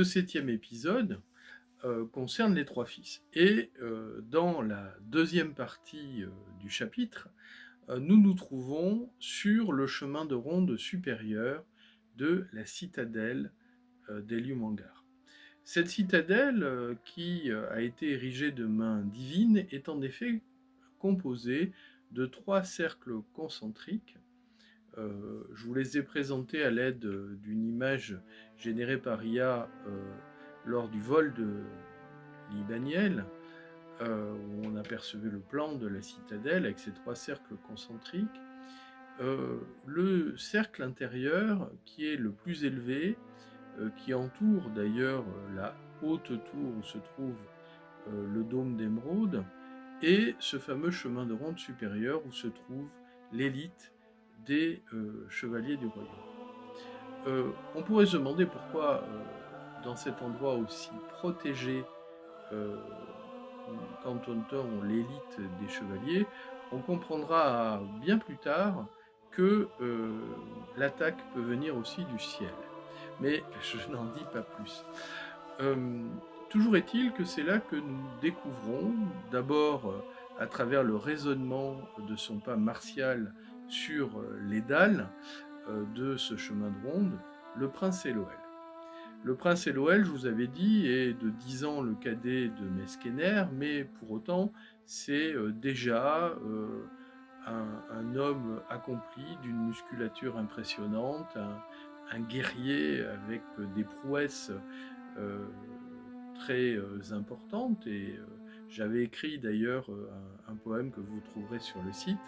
ce 7e épisode concerne les trois fils. Et dans la deuxième partie du chapitre, nous nous trouvons sur le chemin de ronde supérieur de la citadelle d'Eliumangar. Cette citadelle, qui a été érigée de main divine, est en effet composée de trois cercles concentriques. Je vous les ai présentés à l'aide d'une image générée par IA lors du vol de Libaniel, où on apercevait le plan de la citadelle avec ces trois cercles concentriques. Le cercle intérieur, qui est le plus élevé, qui entoure d'ailleurs la haute tour où se trouve le dôme d'émeraude, et ce fameux chemin de ronde supérieur où se trouve l'élite des chevaliers du royaume. On pourrait se demander pourquoi, dans cet endroit aussi protégé, quand on entend l'élite des chevaliers, on comprendra bien plus tard que l'attaque peut venir aussi du ciel. Mais je n'en dis pas plus. Toujours est-il que c'est là que nous découvrons, d'abord à travers le raisonnement de son pas martial sur les dalles de ce chemin de ronde, le prince Eloël. Le prince Eloël, je vous avais dit, est de 10 ans le cadet de Meskener, mais pour autant, c'est déjà un homme accompli, d'une musculature impressionnante, un guerrier avec des prouesses très importantes. Et j'avais écrit d'ailleurs un poème que vous trouverez sur le site,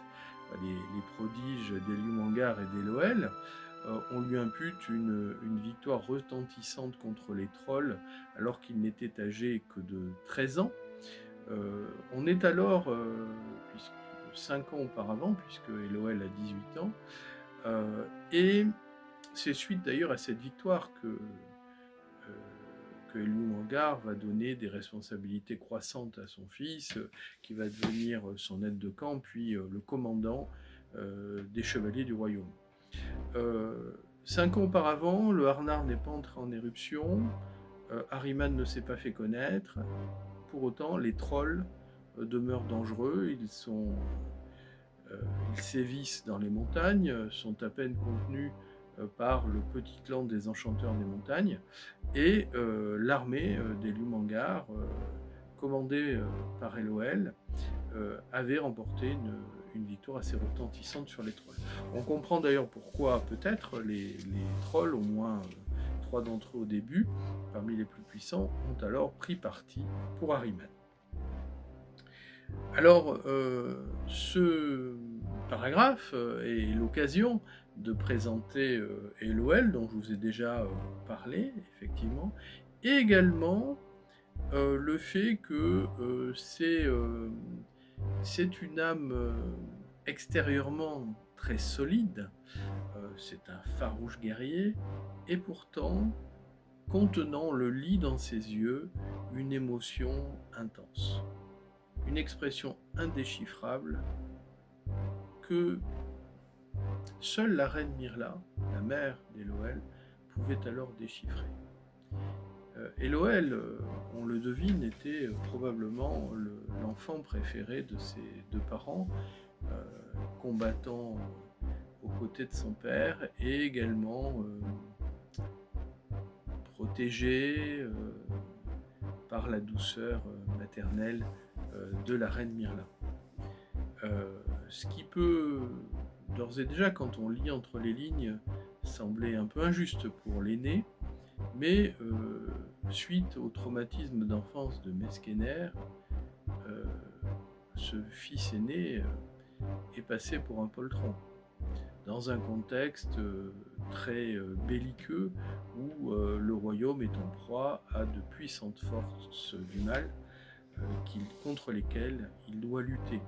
les prodiges d'Eliumangar et d'Eloël. On lui impute une victoire retentissante contre les trolls alors qu'il n'était âgé que de 13 ans. On est alors, 5 ans auparavant, puisque Eloël a 18 ans, et c'est suite d'ailleurs à cette victoire que Eliumangar va donner des responsabilités croissantes à son fils, qui va devenir son aide de camp, puis le commandant des chevaliers du royaume. 5 ans auparavant, le Harnar n'est pas entré en éruption, Ahriman ne s'est pas fait connaître. Pour autant, les trolls demeurent dangereux, ils sévissent dans les montagnes, sont à peine contenus par le petit clan des enchanteurs des montagnes, et l'armée d'Eliumangar, commandée par Eloël, avait remporté une victoire assez retentissante sur les trolls. On comprend d'ailleurs pourquoi peut-être les trolls, au moins 3 d'entre eux au début, parmi les plus puissants, ont alors pris parti pour Ahriman. Alors, ce paragraphe est l'occasion de présenter Eloël, dont je vous ai déjà parlé, effectivement, et également le fait que c'est une âme extérieurement très solide, c'est un farouche guerrier, et pourtant contenant le lit dans ses yeux une émotion intense, une expression indéchiffrable que seule la reine Myrla, la mère d'Eloël, pouvait alors déchiffrer. Eloël, on le devine, était probablement l'enfant préféré de ses deux parents, combattant aux côtés de son père, et également protégé par la douceur maternelle de la reine Myrla. Ce qui peut, d'ores et déjà, quand on lit entre les lignes, sembler un peu injuste pour l'aîné, mais suite au traumatisme d'enfance de Meskener, ce fils aîné est passé pour un poltron, dans un contexte très belliqueux où le royaume est en proie à de puissantes forces du mal contre lesquelles il doit lutter.